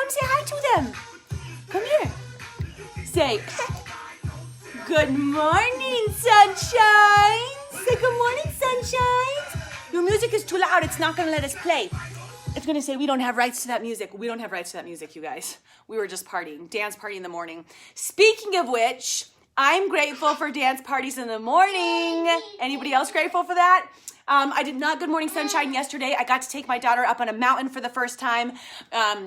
Come say hi to them. Come here. Say, good morning, sunshine. Say good morning, sunshine. Your music is too loud. It's not going to let us play. It's going to say we don't have rights to that music. We don't have rights to that music, you guys. We were just partying. Dance party in the morning. Speaking of which, I'm grateful for dance parties in the morning. Anybody else grateful for that? I did not Good Morning Sunshine yesterday. I got to take my daughter up on a mountain for the first time.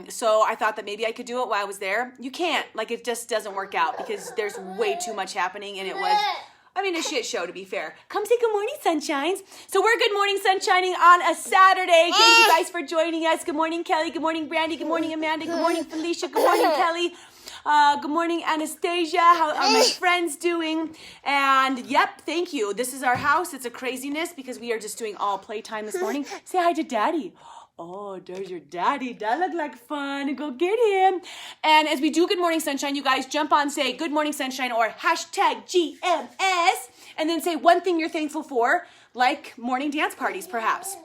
So I thought that maybe I could do it while I was there. You can't. Like, it just doesn't work out because there's way too much happening, and it was, a shit show, to be fair. Come say good morning, sunshines. So we're Good Morning Sunshining on a Saturday. Thank you guys for joining us. Good morning, Kelly. Good morning, Brandy. Good morning, Amanda. Good morning, Felicia. Good morning, Kelly. Good morning, Anastasia. How are my friends doing? And yep, thank you. This is our house. It's a craziness because we are just doing all playtime this morning. Say hi to Daddy. Oh, there's your daddy. That looked like fun. Go get him. And as we do Good Morning Sunshine, you guys jump on, say Good Morning Sunshine or hashtag GMS, and then say one thing you're thankful for, like morning dance parties, perhaps.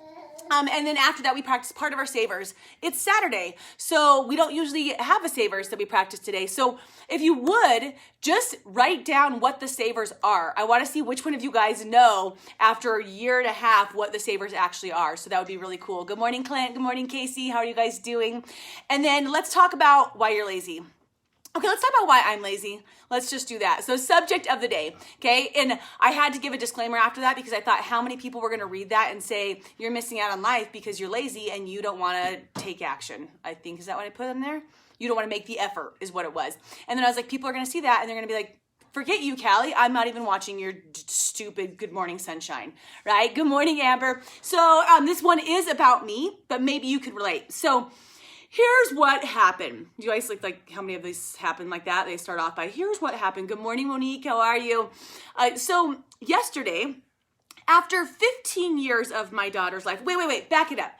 And then after that, we practice part of our savers. It's Saturday, so we don't usually have a savers that we practice today. So if you would, just write down what the savers are. I want to see which one of you guys know after a year and a half what the savers actually are. So that would be really cool. Good morning, Clint. Good morning, Casey. How are you guys doing? And then let's talk about why you're lazy. Okay, let's talk about why I'm lazy. Let's just do that. So subject of the day, okay? And I had to give a disclaimer after that because I thought how many people were going to read that and say, you're missing out on life because you're lazy and you don't want to take action. I think, is that what I put in there? You don't want to make the effort is what it was. And then I was like, people are going to see that and they're going to be like, forget you, Callie. I'm not even watching your stupid Good Morning Sunshine, right? Good morning, Amber. So this one is about me, but maybe you could relate. So here's what happened. You guys like how many of these happen like that? They start off by, here's what happened. Good morning, Monique. How are you? So yesterday, after 15 years of my daughter's life, wait, back it up.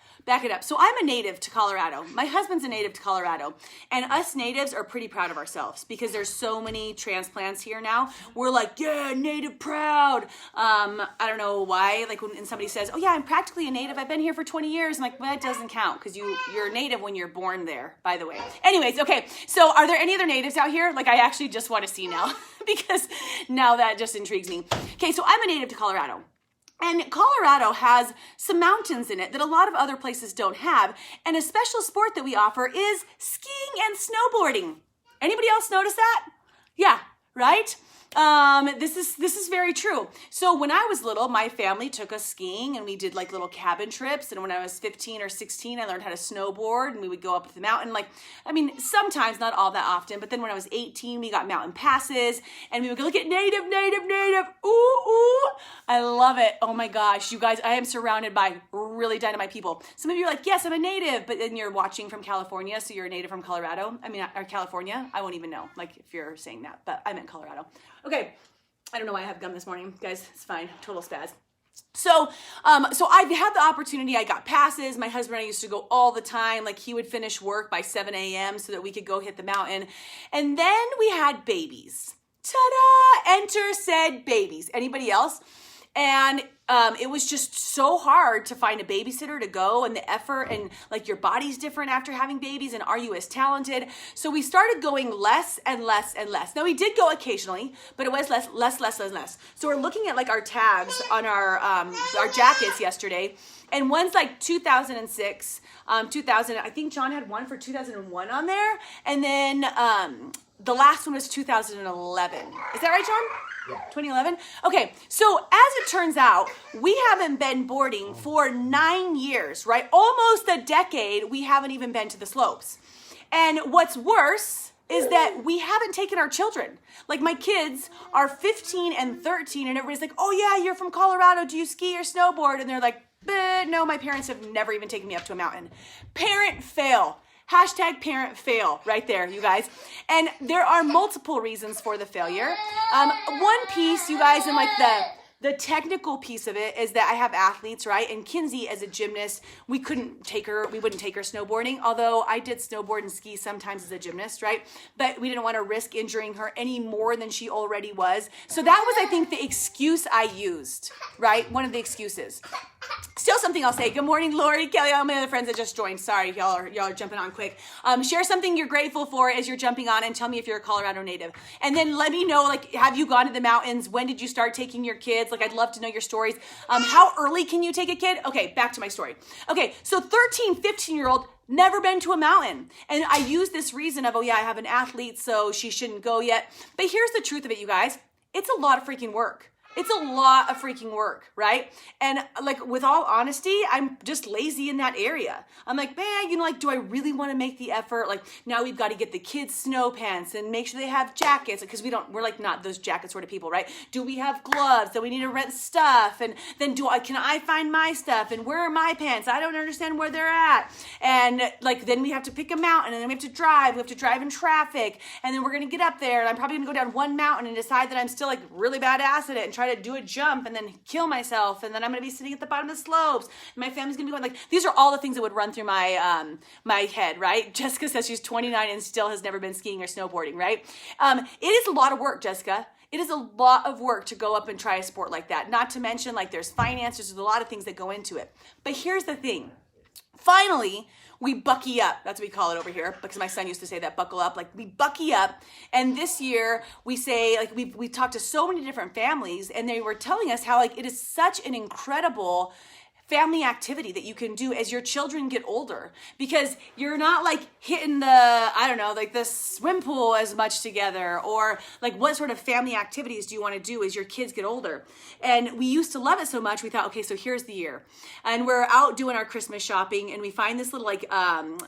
So I'm a native to Colorado. My husband's a native to Colorado. And us natives are pretty proud of ourselves because there's so many transplants here now. We're like, yeah, native proud. I don't know why. Like when somebody says, oh yeah, I'm practically a native. I've been here for 20 years. I'm like, well, that doesn't count because you're a native when you're born there, by the way. Anyways, okay. So are there any other natives out here? Like I actually just want to see now because now that just intrigues me. Okay, so I'm a native to Colorado. And Colorado has some mountains in it that a lot of other places don't have. And a special sport that we offer is skiing and snowboarding. Anybody else notice that? Yeah, right? This is very true. So when I was little, my family took us skiing and we did like little cabin trips. And when I was 15 or 16, I learned how to snowboard and we would go up to the mountain. Sometimes, not all that often. But then when I was 18, we got mountain passes and we would go look at native. Ooh. I love it. Oh my gosh, you guys, I am surrounded by really dynamite people. Some of you are like, yes, I'm a native, but then you're watching from California. So you're a native from Colorado. Or California. I won't even know like if you're saying that, but I'm in Colorado. Okay, I don't know why I have gum this morning. Guys, it's fine, total spaz. So I had the opportunity, I got passes. My husband and I used to go all the time. Like he would finish work by 7 a.m. so that we could go hit the mountain. And then we had babies. Ta-da! Enter said babies. Anybody else? And it was just so hard to find a babysitter to go and the effort and like your body's different after having babies and are you as talented? So we started going less and less and less. Now we did go occasionally, but it was less. So we're looking at like our tags on our jackets yesterday and one's like 2006, 2000, I think John had one for 2001 on there. And then the last one was 2011. Is that right, John? Yeah. 2011? Okay, so as it turns out, we haven't been boarding for 9 years, right? Almost a decade, we haven't even been to the slopes. And what's worse is that we haven't taken our children. Like my kids are 15 and 13 and everybody's like, oh yeah, you're from Colorado. Do you ski or snowboard? And they're like, no, my parents have never even taken me up to a mountain. Parent fail. Hashtag parent fail right there, you guys. And there are multiple reasons for the failure. One piece, you guys, in like The technical piece of it is that I have athletes, right? And Kinsey, as a gymnast, we wouldn't take her snowboarding, although I did snowboard and ski sometimes as a gymnast, right? But we didn't want to risk injuring her any more than she already was. So that was, I think, the excuse I used, right? One of the excuses. Still something I'll say. Good morning, Lori, Kelly, all my other friends that just joined. Sorry, y'all are jumping on quick. Share something you're grateful for as you're jumping on, and tell me if you're a Colorado native. And then let me know, like, have you gone to the mountains? When did you start taking your kids? Like, I'd love to know your stories. How early can you take a kid? Okay, back to my story. Okay, so 13, 15-year-old, never been to a mountain. And I use this reason of, oh yeah, I have an athlete, so she shouldn't go yet. But here's the truth of it, you guys. It's a lot of freaking work. It's a lot of freaking work, right? And like, with all honesty, I'm just lazy in that area. I'm like, man, you know, like, do I really want to make the effort? Like, now we've got to get the kids snow pants and make sure they have jackets, because we're like not those jacket sort of people, right? Do we have gloves? Then we need to rent stuff. And then can I find my stuff? And where are my pants? I don't understand where they're at. And like, then we have to pick a mountain, and then we have to drive. We have to drive in traffic. And then we're going to get up there, and I'm probably going to go down one mountain and decide that I'm still like really badass at it and try to do a jump and then kill myself, and then I'm going to be sitting at the bottom of the slopes, and my family's going to be going, like, these are all the things that would run through my my head, right? Jessica says she's 29 and still has never been skiing or snowboarding, right? It is a lot of work, Jessica. It is a lot of work to go up and try a sport like that. Not to mention, like, there's finances, there's a lot of things that go into it. But here's the thing. Finally, we bucky up. That's what we call it over here, because my son used to say that, buckle up. Like, we bucky up. And this year we say, like, we talked to so many different families, and they were telling us how, like, it is such an incredible family activity that you can do as your children get older, because you're not like hitting the, I don't know, like the swim pool as much together, or like, what sort of family activities do you want to do as your kids get older? And we used to love it so much, we thought, okay, so here's the year. And we're out doing our Christmas shopping, and we find this little like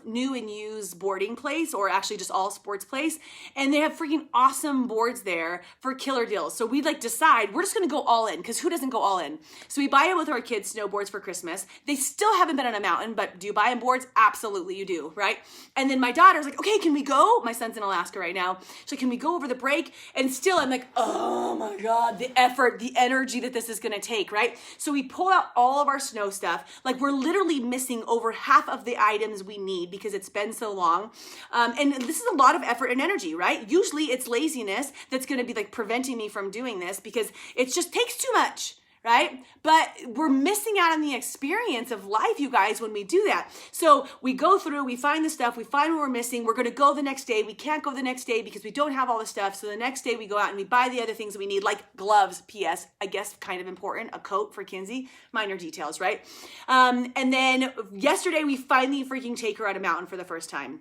new and used boarding place, or actually just all sports place. And they have freaking awesome boards there for killer deals. So we like decide we're just going to go all in, because who doesn't go all in? So we buy it with our kids snowboards for Christmas. They still haven't been on a mountain, but do you buy them boards? Absolutely you do, right? And then my daughter's like, okay, can we go? My son's in Alaska right now. She's like, can we go over the break? And still I'm like, oh my God, the effort, the energy that this is going to take, right? So we pull out all of our snow stuff. Like, we're literally missing over half of the items we need because it's been so long. And this is a lot of effort and energy, right? Usually it's laziness that's going to be like preventing me from doing this, because it just takes too much. Right? But we're missing out on the experience of life, you guys, when we do that. So we go through, we find the stuff, we find what we're missing. We're going to go the next day. We can't go the next day because we don't have all the stuff. So the next day we go out and we buy the other things that we need, like gloves, PS, I guess kind of important, a coat for Kinsey, minor details, right? And then yesterday we finally freaking take her on a mountain for the first time.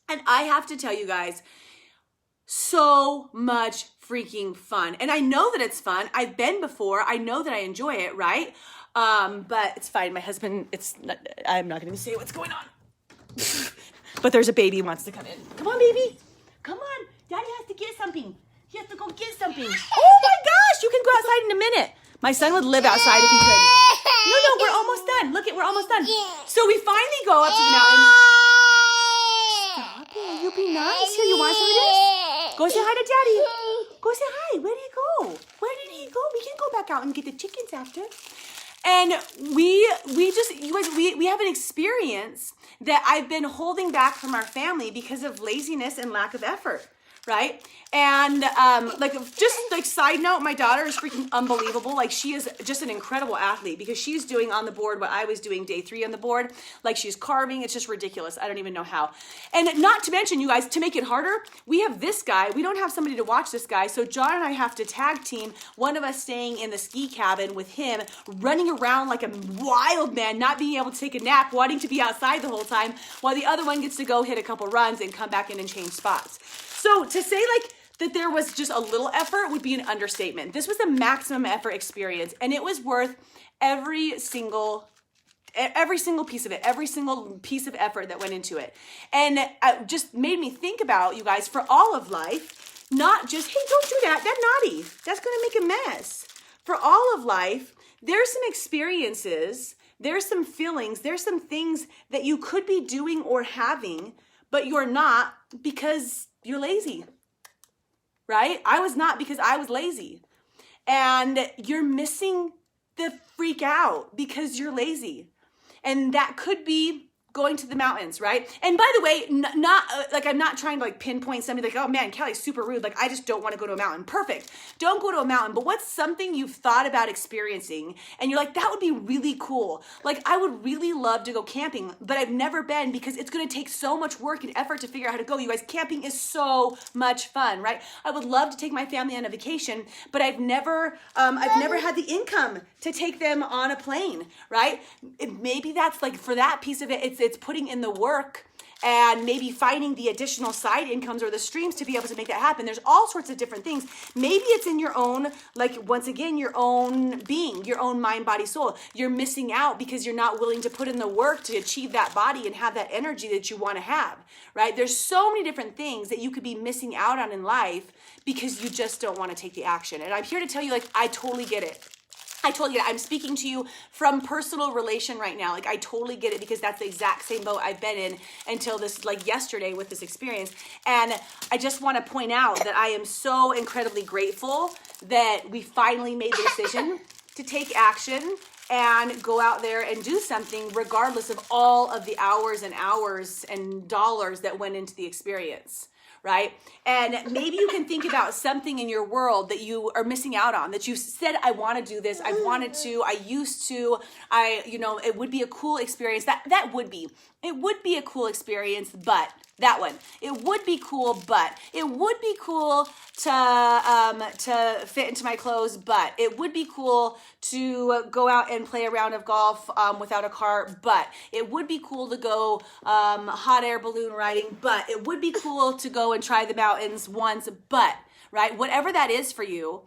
And I have to tell you guys, so much freaking fun. And I know that it's fun. I've been before. I know that I enjoy it, right? But it's fine. My husband, I'm not going to say what's going on. But there's a baby who wants to come in. Come on, baby. Come on. Daddy has to get something. He has to go get something. Oh my gosh, you can go outside in a minute. My son would live outside if he could. No, we're almost done. Look, we're almost done. So we finally go up to the mountain. Stop it. You be nice. Here, you want some of this? Go say hi to Daddy. Go say hi. Where did he go? Where did he go? We can go back out and get the chickens after. And we just, you guys, we have an experience that I've been holding back from our family because of laziness and lack of effort. Right? And just like side note, my daughter is freaking unbelievable. Like, she is just an incredible athlete, because she's doing on the board what I was doing day 3 on the board. Like, she's carving. It's just ridiculous. I don't even know how. And not to mention, you guys, to make it harder, we have this guy. We don't have somebody to watch this guy. So John and I have to tag team, one of us staying in the ski cabin with him, running around like a wild man, not being able to take a nap, wanting to be outside the whole time, while the other one gets to go hit a couple runs and come back in and change spots. So to say like that there was just a little effort would be an understatement. This was a maximum effort experience, and it was worth every single piece of it, every single piece of effort that went into it. And it just made me think about, you guys, for all of life, not just, hey, don't do that, that's naughty, that's going to make a mess. For all of life, there's some experiences, there's some feelings, there's some things that you could be doing or having, but you're not because you're lazy, right? I was not, because I was lazy. and you're missing the freak out because you're lazy. And that could be going to the mountains, right? And by the way, not like I'm not trying to like pinpoint somebody like, oh man, Kelly's super rude. Like I just don't want to go to a mountain. Perfect. Don't go to a mountain. But what's something you've thought about experiencing and you're like, that would be really cool. Like I would really love to go camping, but I've never been because it's going to take so much work and effort to figure out how to go. You guys, camping is so much fun, right? I would love to take my family on a vacation, but I've never had the income to take them on a plane, right? Maybe that's like for that piece of it, it's putting in the work and maybe finding the additional side incomes or the streams to be able to make that happen. There's all sorts of different things. Maybe it's in your own, like once again, your own being, your own mind, body, soul. You're missing out because you're not willing to put in the work to achieve that body and have that energy that you want to have, right? There's so many different things that you could be missing out on in life because you just don't want to take the action. And I'm here to tell you, like, I totally get it. I totally get it. I'm speaking to you from personal relation right now. Like I totally get it because that's the exact same boat I've been in until this, like yesterday with this experience. And I just want to point out that I am so incredibly grateful that we finally made the decision to take action and go out there and do something regardless of all of the hours and hours and dollars that went into the experience. Right? And maybe you can think about something in your world that you are missing out on, that you said, I want to do this. I wanted to, I used to, it would be a cool experience. It would be a cool experience, but that one, it would be cool, but it would be cool to fit into my clothes, but it would be cool to go out and play a round of golf without a car, but it would be cool to go hot air balloon riding, but it would be cool to go and try the mountains once, but, right? Whatever that is for you.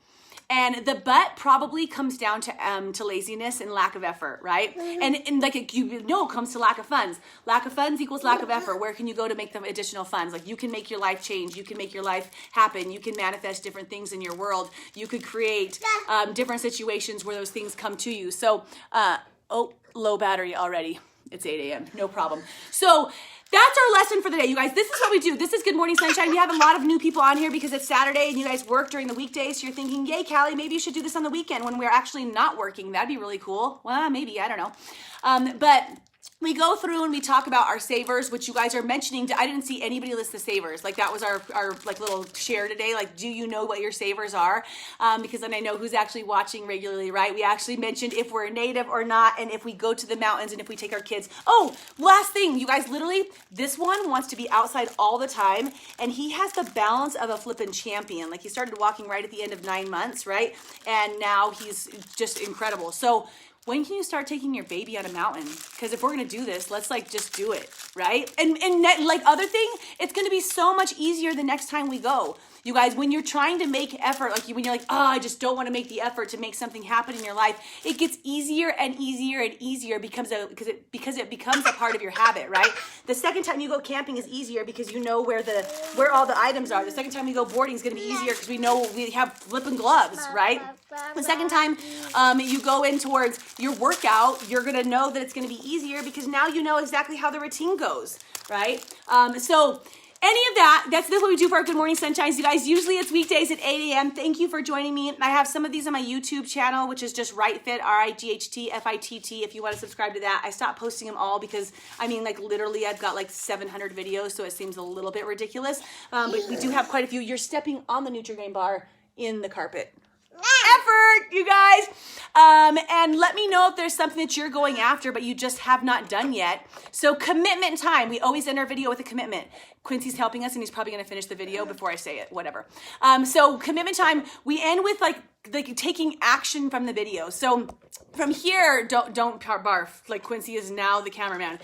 And the but probably comes down to laziness and lack of effort, right? And like it comes to lack of funds. Lack of funds equals lack of effort. Where can you go to make the additional funds? Like you can make your life change. You can make your life happen. You can manifest different things in your world. You could create different situations where those things come to you. So, low battery already. It's 8 a.m. No problem. So that's our lesson for the day, you guys. This is what we do. This is Good Morning Sunshine. We have a lot of new people on here because it's Saturday and you guys work during the weekdays. So you're thinking, yay, Callie, maybe you should do this on the weekend when we're actually not working. That'd be really cool. Well, maybe, I don't know. But we go through and we talk about our savers, which you guys are mentioning. I didn't see anybody list the savers. Like that was our like little share today. Like, do you know what your savers are? Because then I know who's actually watching regularly, right? We actually mentioned if we're a native or not, and if we go to the mountains and if we take our kids. Oh, last thing, you guys, literally, this one wants to be outside all the time, and he has the balance of a flippin' champion. Like he started walking right at the end of 9 months, right? And now he's just incredible. So when can you start taking your baby on a mountain? Because if we're going to do this, let's like just do it, right? And like other thing, it's going to be so much easier the next time we go. You guys, when you're trying to make effort, like when you're like, oh, I just don't want to make the effort to make something happen in your life, it gets easier and easier and easier because it becomes a part of your habit, right? The second time you go camping is easier because you know where all the items are. The second time we go boarding is going to be easier because we know we have flipping gloves, right? The second time you go in towards your workout, you're going to know that it's going to be easier because now you know exactly how the routine goes, right? So any of that, that's what we do for our Good Morning Sunshines. You guys, usually it's weekdays at 8 a.m. Thank you for joining me. I have some of these on my YouTube channel, which is just RightFit, RightFitt. If you want to subscribe to that. I stopped posting them all because, I mean, like literally I've got like 700 videos, so it seems a little bit ridiculous. But we do have quite a few. You're stepping on the Nutri-Grain bar in the carpet. Effort, you guys. And let me know if there's something that you're going after but you just have not done yet. So commitment time. We always end our video with a commitment. Quincy's helping us and he's probably going to finish the video before I say it, whatever. So commitment time, we end with like taking action from the video. So from here, don't barf, like Quincy is now the cameraman.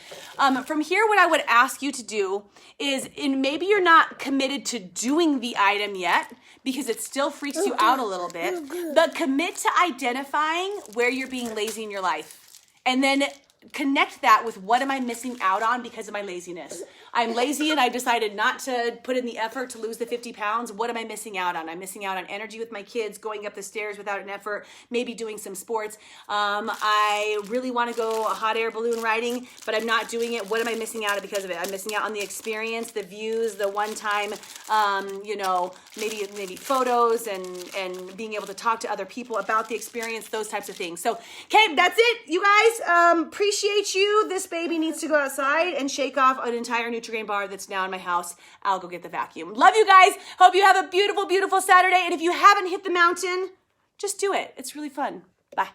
From here, what I would ask you to do is, and maybe you're not committed to doing the item yet because it still freaks you out a little bit, but commit to identifying where you're being lazy in your life. And then connect that with what am I missing out on because of my laziness. I'm lazy and I decided not to put in the effort to lose the 50 pounds. What am I missing out on? I'm missing out on energy with my kids, going up the stairs without an effort, maybe doing some sports. I really want to go hot air balloon riding, but I'm not doing it. What am I missing out on because of it? I'm missing out on the experience, the views, the one time, maybe photos and being able to talk to other people about the experience, those types of things. So, okay, that's it, you guys. Appreciate you. This baby needs to go outside and shake off an entire Nutri-Grain bar that's now in my house. I'll go get the vacuum. Love you guys. Hope you have a beautiful, beautiful Saturday. And if you haven't hit the mountain, just do it. It's really fun. Bye.